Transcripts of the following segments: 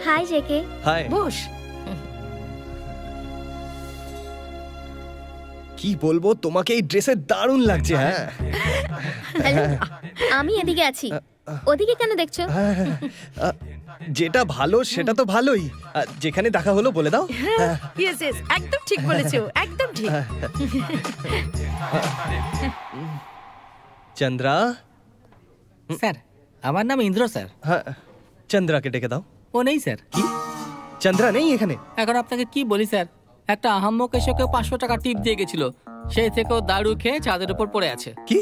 High JK. High. বস। কি বলবো, তোমাকে এই ড্রেসে দারুণ লাগছে। হ্যাঁ, হ্যালো, আমি এদিকে আছি, ওদিকে কেন দেখছো? যেটা ভালো সেটা তো ভালোই, যেখানে দেখা হলো বলে দাও। ইয়েস ইয়েস, একদম ঠিক বলেছো, একদম ঠিক। চন্দ্রা। স্যার, আমার নাম ইন্দ্র স্যার। হ্যাঁ, চন্দ্রাকে ডেকে দাও। ও নেই স্যার। কি, চন্দ্রা নেই এখানে? এখন আপনাকে কি বলি স্যার, একটা আহাম্মক এসে কেউ 500 টাকা টিপ দিয়ে গেছিল, সেই থেকে ও দারু খেয়ে ছাদের উপর পড়ে আছে। কি?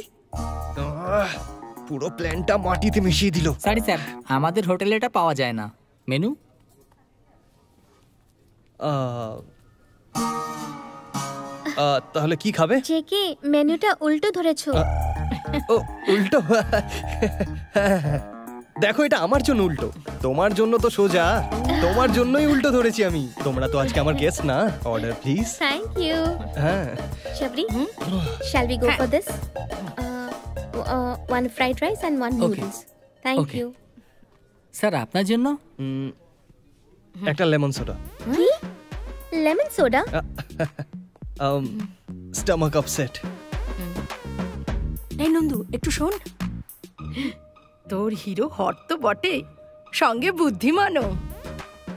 পুরো প্ল্যানটা মাটিতে মিশিয়ে দিল। সরি স্যার, আমাদের হোটেলে এটা পাওয়া যায় না। মেনু? তাহলে কি খাবে? জেকে, মেনুটা উল্টো ধরেছো। ও, উল্টো? দেখো, এটা আমার জন্য উল্টো, তোমার জন্য তো সোজা। তোমার জন্যই উল্টো ধরেছি আমি। তোমরা তো আজকে আমার গেস্ট না। Order please. Thank you. হ্যাঁ Shabri, shall we go for this? One fried rice and one noodles. Thank you. Sir, আপনার জন্য একটা লেমন সোডা। কি? Lemon soda? Stomach upset. এই নন্দু, একটু শোন। তোর হিরো হট তো বটে, সঙ্গে বুদ্ধিমানও।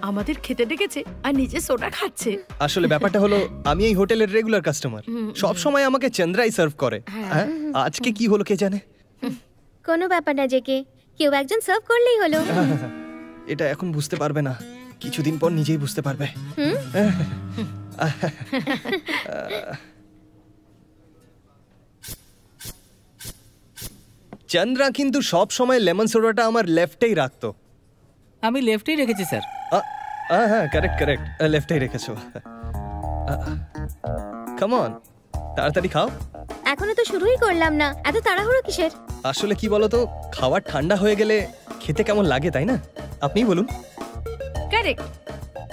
আমাদের খেতে ডেকেছে আর নিজে সোডা খাচ্ছে। আসলে ব্যাপারটা হলো, আমি এই হোটেলের রেগুলার কাস্টমার, সব সময় আমাকে চন্দ্রাই সার্ভ করে। আজকে কি হলো কে জানে। কোনো ব্যাপার না জেকে, কেউ একজন সার্ভ করলেই হলো। এটা এখন বুঝতে পারবে না, কিছুদিন পর নিজেই বুঝতে পারবে। চন্দ্রা কিন্তু সব সময় লেমন সোডাটা আমার লেফটেই রাখতো। আমি লেফটেই রেখেছি স্যার। হ্যাঁ, কারেক্ট কারেক্ট, লেফটেই রেখেছো। কাম অন, তাড়াতাড়ি খাও। এখনো তো শুরুই করলাম না, এত তাড়াহুড়ো কিসের? আসলে কি বলতো, খাবার ঠান্ডা হয়ে গেলে খেতে কেমন লাগে, তাই না? আপনিই বলুন। কারেক্ট,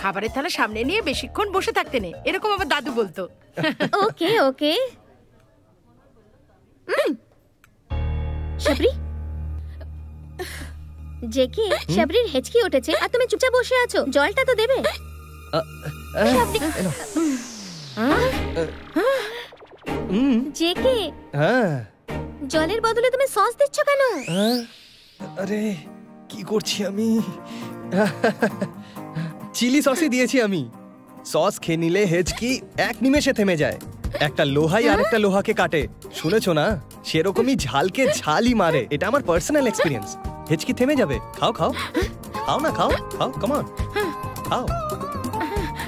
খাবারের থালা সামনে নিয়ে বেশিক্ষণ বসে থাকতে নেই, এরকম আমার দাদু বলতো। ওকে ওকে। শাবরি, জেকে, শাবরির হেঁচকি উঠেছে আর তুমি চুপচাপ বসে আছো, জলটা তো দেবে। জেকে, জলের বদলে তুমি সস দিচ্ছ কেন? আরে কি করছি আমি? চিলি সসই দিয়েছি আমি। সস খেয়ে নিলে হেঁচকি এক নিমেষে থেমে যায়। একটা লোহাই আরেকটা লোহাকে কাটে, শুনেছো না? সেরকমই ঝালকে ঝালই মারে। এটা আমার পার্সোনাল এক্সপিরিয়েন্স। হেঁচকি থেমে যাবে। খাও খাও খাও না, খাও খাও, কাম অন খাও।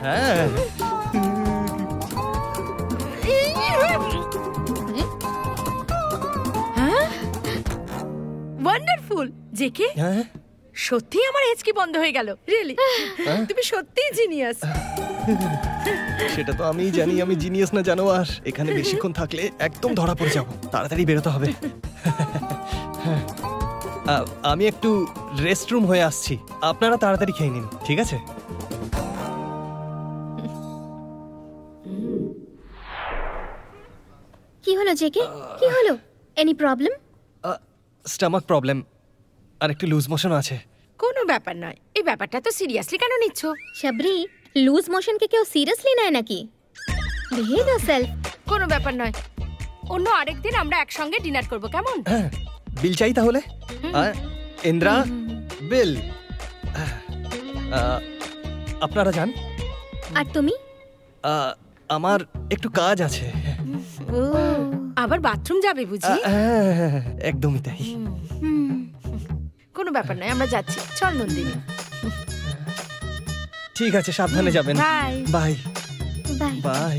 হ্যাঁ, ওয়ান্ডারফুল জেকে, সত্যি আমার হেঁচকি বন্ধ হয়ে গেল। রিয়েলি, তুমি সত্যিই জিনিয়াস। সেটা তো আমিই জানি আমি জিনিয়াস না জানোয়ার। এখানে বেশিক্ষণ থাকলে একদম ধরা পড়ে যাব, তাড়াতাড়ি বেরোতে হবে। আমি একটু রেস্টরুম হয়ে আসছি, আপনারা তাড়াতাড়ি খেয়ে নিন, ঠিক আছে? কি হলো জেকে, কি হলো? Any problem? স্টমাক প্রবলেম আর একটু লুজ মোশন আছে। কোনো ব্যাপার নয়, এই ব্যাপারটা তো সিরিয়াসলি কেন নিচ্ছ? শাবরি, লুজ মোশনকে কেউ সিরিয়াসলি নেয় নাকি? Behave yourself. কোনো ব্যাপার নয়, অন্য আরেকদিন আমরা একসঙ্গে ডিনার করব, কেমন? বিল চাই তাহলে? ইন্দ্রা, বিল। আপনারা যান। আর তুমি? আমার একটু কাজ আছে। আবার বাথরুম যাবে বুঝি? একদমই তাই। কোনো ব্যাপার নয়, আমরা যাচ্ছি। চল নন্দিনী। ঠিক আছে, সাবধানে যাবেন। Bye bye bye bye.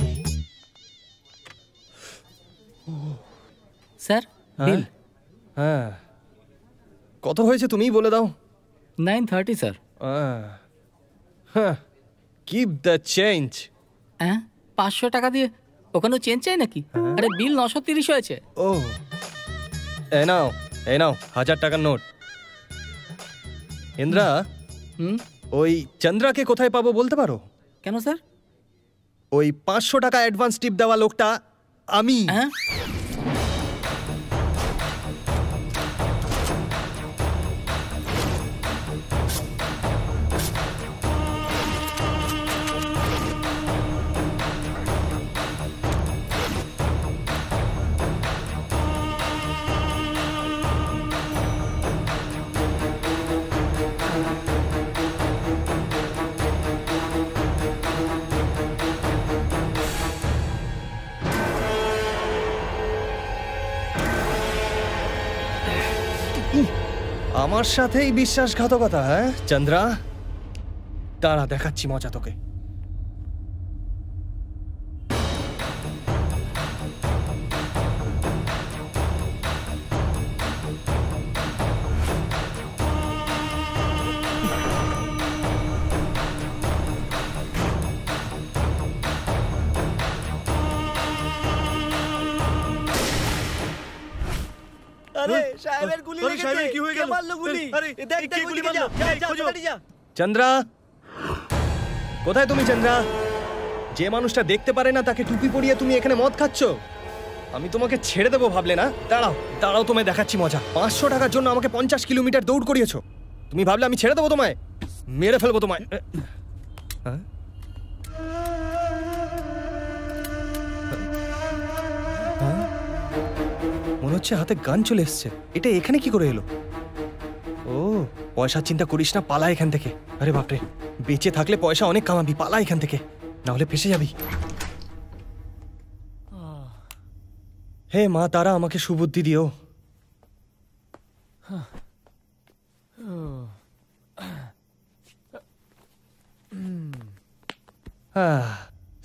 Sir, bill. হ্যাঁ, কত হয়েছে তুমিই বলে দাও। 930 স্যার। Keep the change. 500 টাকা দিয়ে ওখানে চেঞ্জ চাই নাকি? আরে বিল 930 হয়েছে। ও, এই নাও 1000 টাকার নোট। ইন্দ্রা, ওই চন্দ্রাকে কোথায় পাবো বলতে পারো? কেন স্যার? ওই 500 টাকা অ্যাডভান্স টিপ দেওয়া লোকটা আমি। আমার সাথেই বিশ্বাসঘাতকতা, হ্যাঁ চন্দ্রা? দাঁড়া, দেখাচ্ছি মজা তোকে। চন্দ্রা, কোথায় তুমি চন্দ্রা? যে মানুষটা দেখতে পারে না তাকে টুপি পরিয়ে তুমি এখানে মদ খাচ্ছ? আমি তোমাকে ছেড়ে দেবো ভাবলে না? দাঁড়াও দাঁড়াও, তোমায় দেখাচ্ছি মজা। 500 টাকার জন্য আমাকে 50 কিলোমিটার দৌড় করিয়েছো। তুমি ভাবলে আমি ছেড়ে দেবো তোমায়? মেরে ফেলবো তোমায়। হ্যাঁ? মনে হচ্ছে হাতে গান চলে এসছে। এটা এখানে কি করে এলো? ও, পয়সার চিন্তা করিস না, পালা এখান থেকে। আরে বাপরে, বেঁচে থাকলে পয়সা অনেক কামাবি, পালা এখান থেকে, না হলে ফেসে যাবি। হে মা তারা, আমাকে সুবুদ্ধি দিও।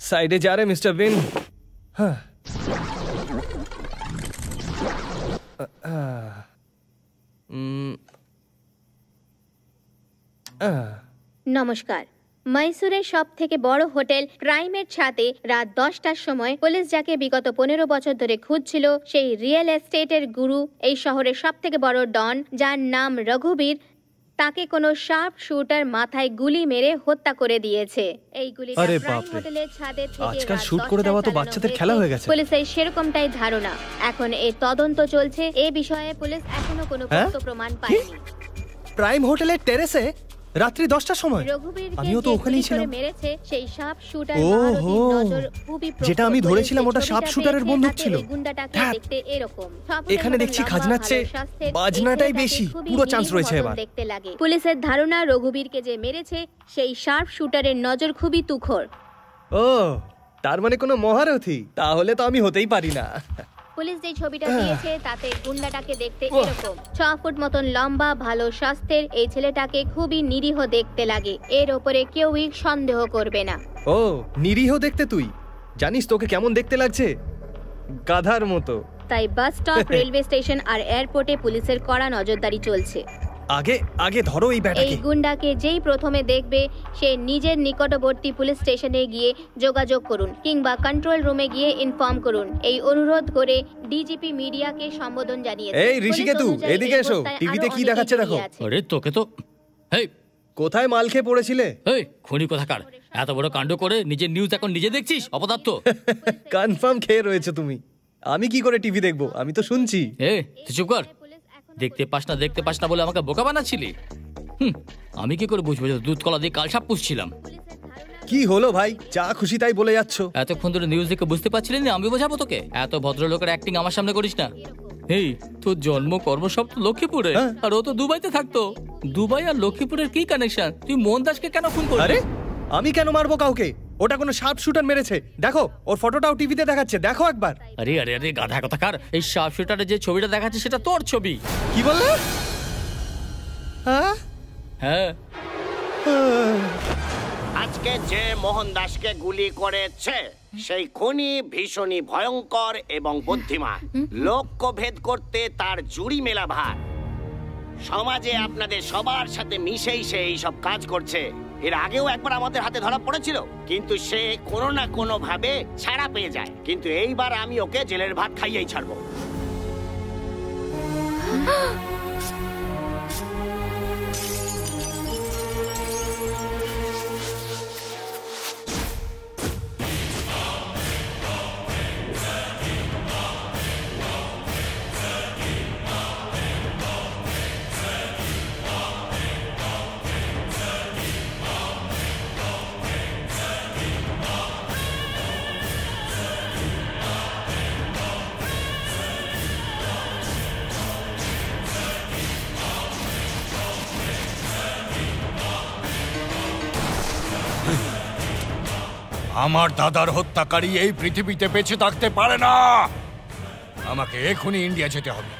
সাইডে যা রে মিস্টার বিন। হ্যাঁ, নমস্কার। মহীশূরের সব থেকে বড় হোটেল প্রাইমের ছাদে রাত 10টার সময় পুলিশ যাকে বিগত 15 বছর ধরে খুঁজছিল, সেই রিয়েল এস্টেটের গুরু, এই শহরের সব থেকে বড় ডন যার নাম রঘুবীর, তাকে কোনো শার্প শুটার মাথায় গুলি মেরে হত্যা করে দিয়েছে। এই গুলিটা প্রাইম হোটেলের ছাদে থেকে আজকাল শুট করে দেওয়া তো বাচ্চাদের খেলা হয়ে গেছে। পুলিশের সেরকমটাই ধারণা। এখন এই তদন্ত চলছে। এই বিষয়ে পুলিশ এখনো কোনো তথ্য প্রমাণ পায়নি। প্রাইম হোটেলের টেরেসে রাত্রি 10টার সময়? আমিও তো ওখানেই ছিলাম। মেরেছে সেই শার্প শুটার ওহো, যেটা আমি ধরেছিলাম ওটা শার্প শুটারের বন্দুক ছিল। দেখতে এরকম। এখানে দেখছি খাজনার চেয়ে বাজনাটাই বেশি, পুরো চান্স রয়েছে এবার। দেখতে লাগে। পুলিশের ধারণা রঘুবীরকে যে মেরেছে সেই শার্প শুটারের নজর খুবই তুখর। ও, তার মানে কোনো মহারথী? তাহলে তো আমি হতেই পারি না। পুলিশ যে ছবিটা দিয়েছে তাতে গুন্ডাটাকে দেখতে এরকম। 6 ফুট মতন লম্বা, ভালো স্বাস্থ্যের এই ছেলেটাকে খুবই নিরীহ দেখতে লাগে। এর ওপরে কেউই সন্দেহ করবে না। ও, নিরীহ দেখতে? তুই জানিস তোকে কেমন দেখতে লাগছে? গাধার মতো। তাই বাস স্টপ, রেলওয়ে স্টেশন আর এয়ারপোর্টে পুলিশের কড়া নজরদারি চলছে। আগে ধরো এই ব্যাটাকে। এই গুন্ডাকে যেই প্রথমে দেখবে সে নিজের নিকটবর্তী পুলিশ স্টেশনে গিয়ে যোগাযোগ করুন কিংবা কন্ট্রোল রুমে গিয়ে ইনফর্ম করুন। এই অনুরোধ করে ডিজিপি মিডিয়াকে সম্বোধন জানিয়েছে। এই ঋষিকেতু, এদিকে এসো। টিভিতে কি দেখাচ্ছে দেখো। আরে তোকে তো, এই কোথায় মাল খেয়ে পড়েছিলে? এই খুনি কোথাকার, এত বড় কাণ্ড করে নিজের নিউজ এখন নিজে দেখছিস? অপদার্থ। কনফার্ম খেয়ে রয়েছে তুমি। আমি কি করে টিভি দেখবো? আমি তো শুনছি। তুই চুপ কর। দেখতে পাস না বলে আমাকে বোকা বানাচ্ছিলি? আমি কি করে বুঝবো যে দুধ কলা দিয়ে কালসাপ পুষছিলাম? কি হলো ভাই, যা খুশি তাই বলে যাচ্ছ। এতক্ষণ ধরে নিউজ দেখে বুঝতে পারছিলি না? আমি বোঝাবো তোকে? এত ভদ্রলোকের অ্যাক্টিং আমার সামনে করিস না। এই তোর জন্ম কর্ম সব তো লক্ষ্মীপুরে, আর ও তো দুবাইতে থাকতো। দুবাই আর লক্ষ্মীপুরের কি কানেকশন? তুই মোহন দাসকে কেন ফোন করলি? আরে আমি কেন মারবো কাউকে? ওটা কোনো শার্প শুটার মেরেছে। দেখো, ওর ফটোটাও টিভিতে দেখাচ্ছে, দেখো একবার। আরে গাধা কোথাকার, এই শার্প শুটারের যে ছবিটা দেখাচ্ছে সেটা তোর ছবি। কি বললে? হ্যাঁ, আজকে যে মোহন দাসকে গুলি করেছে সেই খুনি ভীষণই ভয়ঙ্কর এবং বুদ্ধিমান। লক্ষ্য ভেদ করতে তার জুড়ি মেলা ভার। সমাজে আপনাদের সবার সাথে মিশেই সে এইসব কাজ করছে। এর আগেও একবার আমাদের হাতে ধরা পড়েছিল, কিন্তু সে কোনো না কোনো ভাবে ছাড়া পেয়ে যায়। কিন্তু এইবার আমি ওকে জেলের ভাত খাইয়েই ছাড়বো। আমার দাদার হত্যাকারী এই পৃথিবীতে বেঁচে থাকতে পারে না। আমাকে এখনই ইন্ডিয়া যেতে হবে।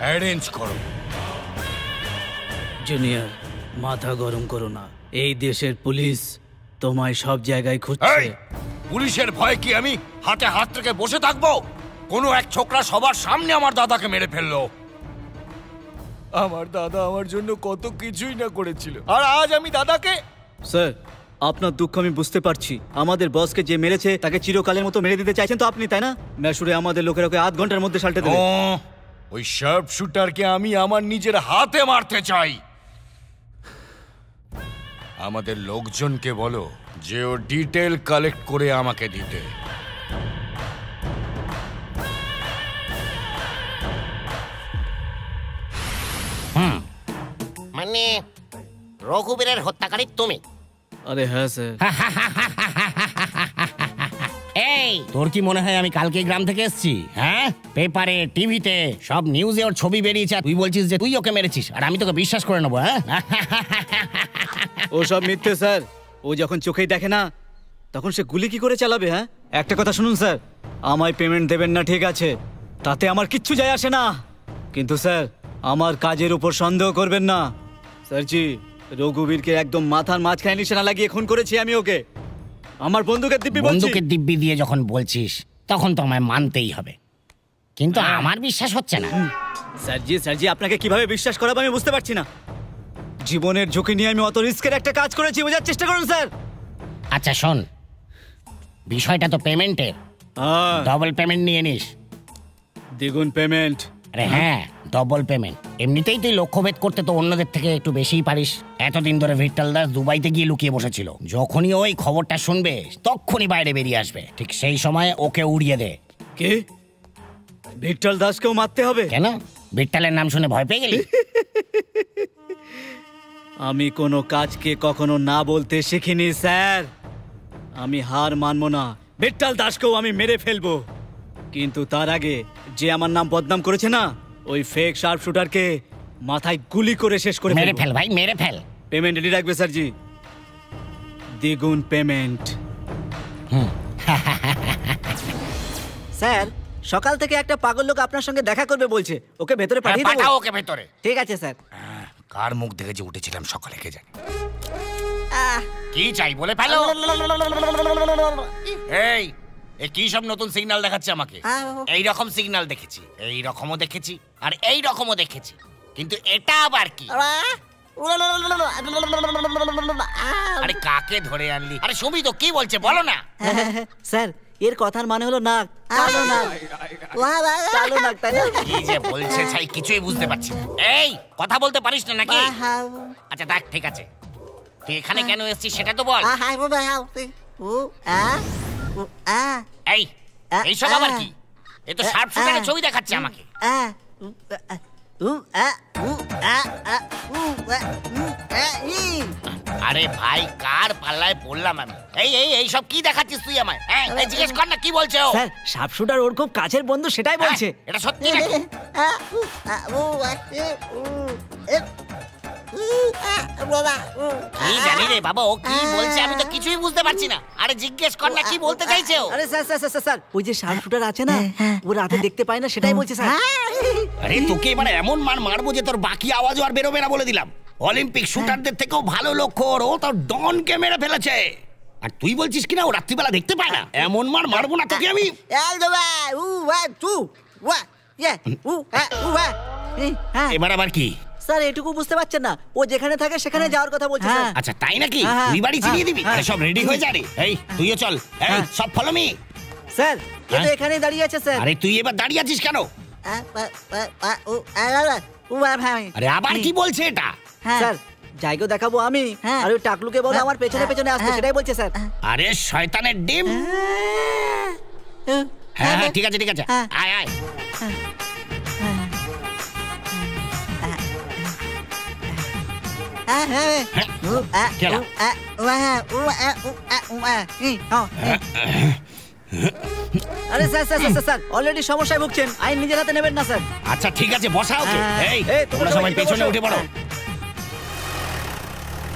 অ্যারেঞ্জ করো। জুনিয়র, মাথা গরম করো না। এই দেশের পুলিশ তোমায় সব জায়গায় এই খুঁজছে। পুলিশের ভয় কি আমি হাতে হাত রেখে বসে থাকবো? কোনো এক ছোকরা সবার সামনে আমার দাদাকে মেরে ফেললো। আমার দাদা আমার জন্য কত কিছুই না করেছিল, আর আজ আমি দাদাকে। স্যার, আপনার দুঃখ আমি বুঝতে পারছি। আমাদের বসকে যে মেরেছে তাকে চিরকালের মতো মেরে দিতে চাইছেন তো আপনি, তাই না? ম্যাশুরে আমাদের লোকের ওকে 8 ঘন্টার মধ্যে সাল্টে দেবে। ওই শার্প শুটারকে আমি আমার নিজের হাতে মারতে চাই। আমাদের লোকজনকে বলো যে ও ডিটেল কালেক্ট করে আমাকে দিতে। মানে রঘুবীরের হত্যাকারী তুমি? আরে হ্যাঁ স্যার। এই, তোর কি মনে হয় আমি কালকে গ্রাম থেকে এসেছি? হ্যাঁ, পেপারে টিভিতে সব নিউজে ওর ছবি বেরিয়েছে, তুই বলছিস যে তুই ওকে মেরেছিস আর আমি তোকে বিশ্বাস করে নেবো? হ্যাঁ, ও সব মিথ্যে স্যার। ও যখন চোখেই দেখে না তখন সে গুলি কি করে চালাবে? হ্যাঁ, একটা কথা শুনুন স্যার, আমায় পেমেন্ট দেবেন না ঠিক আছে, তাতে আমার কিচ্ছু যায় আসে না, কিন্তু স্যার আমার কাজের উপর সন্দেহ করবেন না। স্যারজি, রঘুবীরকে একদম মাথার মাঝখানে নিশানা লাগিয়ে খুন করেছি আমি ওকে। আমার বন্দুকের দিব্যি বলছি। বন্দুকের দিব্যি দিয়ে যখন বলছিস তখন তো আমায় মানতেই হবে, কিন্তু আমার বিশ্বাস হচ্ছে না। স্যারজি আপনাকে কিভাবে বিশ্বাস করাবো আমি বুঝতে পারছি না। জীবনের ঝুঁকি নিয়ে আমি অত রিস্কের একটা কাজ করেছি, বোঝার চেষ্টা করুন স্যার। আচ্ছা শোন, বিষয়টা তো পেমেন্টের, ডবল পেমেন্ট নিয়ে নিস। দ্বিগুণ পেমেন্ট? আরে হ্যাঁ, ডবল পেমেন্ট। এমনিতেই তুই লক্ষ্যভেদ করতে তো অন্যদের থেকে একটু বেশিই পারিস। এতদিন ধরে ভিট্টাল দাস দুবাইতে গিয়ে লুকিয়ে বসেছিল, যখনই ওই খবরটা শুনবে তখনই বাইরে বেরিয়ে আসবে, ঠিক সেই সময় ওকে উড়িয়ে দে। কে? ভিট্টাল দাসকেও মারতে হবে? কেন, ভিট্টালের নাম শুনে ভয় পেয়ে গেলি? আমি কোনো কাজকে কখনো না বলতে শিখিনি স্যার। আমি হার মানবো না, ভিট্টাল দাসকেও আমি মেরে ফেলবো, কিন্তু তার আগে যে আমার নাম বদনাম করেছে না, ওই ফেক শার্প শুটারকে মাথায় গুলি করে শেষ করে মেরে ফেল ভাই, মেরে ফেল। পেমেন্ট রেডি রাখবে স্যারজি, দ্বিগুণ পেমেন্ট। স্যার, সকাল থেকে একটা পাগল লোক আপনার সঙ্গে দেখা করবে বলছে, ওকে ভেতরে পাঠিয়ে দেবো? পাঠাও ওকে ভেতরে। ঠিক আছে স্যার। কার মুখ দেখে যে উঠেছিলাম সকালে কে জানে। কি চাই বলে ফেলো। এই কি সব নতুন সিগন্যাল দেখাচ্ছে আমাকে? এই রকম সিগন্যাল দেখেছি, এই রকমও দেখেছি, আর এই রকমও দেখেছি, কিন্তু এটা আবার কি? আরে কাকে ধরে আনলি? আরে সুমি তো কি বলছে বলো না। স্যার, এর কথার মানে হলো নাক, কালো নাক, কালো নাক, তাই না? কি যে বলছে ছাই কিছুই বুঝতে পারছি না। এই কথা বলতে পারিস না নাকি? আচ্ছা দেখ, ঠিক আছে, তুই এখানে কেন এসেছিস সেটা তো বল। এই এইসব আবার কি? এ তো শার্প শুটারের ছবি দেখাচ্ছে আমাকে। আরে ভাই, কার পাল্লায় পড়লাম আমি? এই সব কি দেখাচ্ছিস তুই আমায়? জিজ্ঞেস কর না কি বলছে ও। স্যার, শার্প শুটার ওর খুব কাছের বন্ধু, সেটাই বলছে। এটা সত্যি নাকি? কি জানি রে বাবা, ও কি বলছে আমি তো কিছুই বুঝতে পারছি না। আরে জিজ্ঞেস কর না কি বলতে চাইছে ও। আরে স্যার, ওই যে শার্প শুটার আছে না, ও রাতে দেখতে পায় না, সেটাই বলছে স্যার। আরে তোকে এবারে এমন মারবো যে তোর বাকি আওয়াজও আর বেরোবে না বলে দিলাম। অলিম্পিক শুটারদের থেকেও ভালো লক্ষ্য, ও তো ডনকে মেরে ফেলেছে, আর তুই বলছিস কিনা ও রাত্রিবেলা দেখতে পায় না? এমন মারবো না তোকে আমি। এবার আবার কি? স্যার, এটুকু বুঝতে পারছেন না? ও যেখানে থাকে সেখানে যাওয়ার কথা বলছে। আচ্ছা তাই নাকি? তুই বাড়ি চিনিয়ে দিবি? আরে সব রেডি হয়ে যা রে। এই তুইও চল, এই সব ফলো মি। স্যার, এ তো এখানেই দাঁড়িয়ে আছে স্যার। আরে তুই এবার দাঁড়িয়ে আছিস কেন? আরে আবার কি বলছে এটা? স্যার, জায়গা দেখাবো আমি, আর ওই টাকলুকে বলো আমার পেছনে পেছনে আসতে, সেটাই বলছে স্যার। আরে শয়তানের ডিম। হ্যাঁ ঠিক আছে, ঠিক আছে, আয় আয়। আরে স্যার, অলরেডি সমস্যায় ভুগছেন, আইন নিজের হাতে নেবেন না স্যার। আচ্ছা ঠিক আছে, বসা ওকে। এই তোমরা সবাই পেছনে উঠে পড়ো।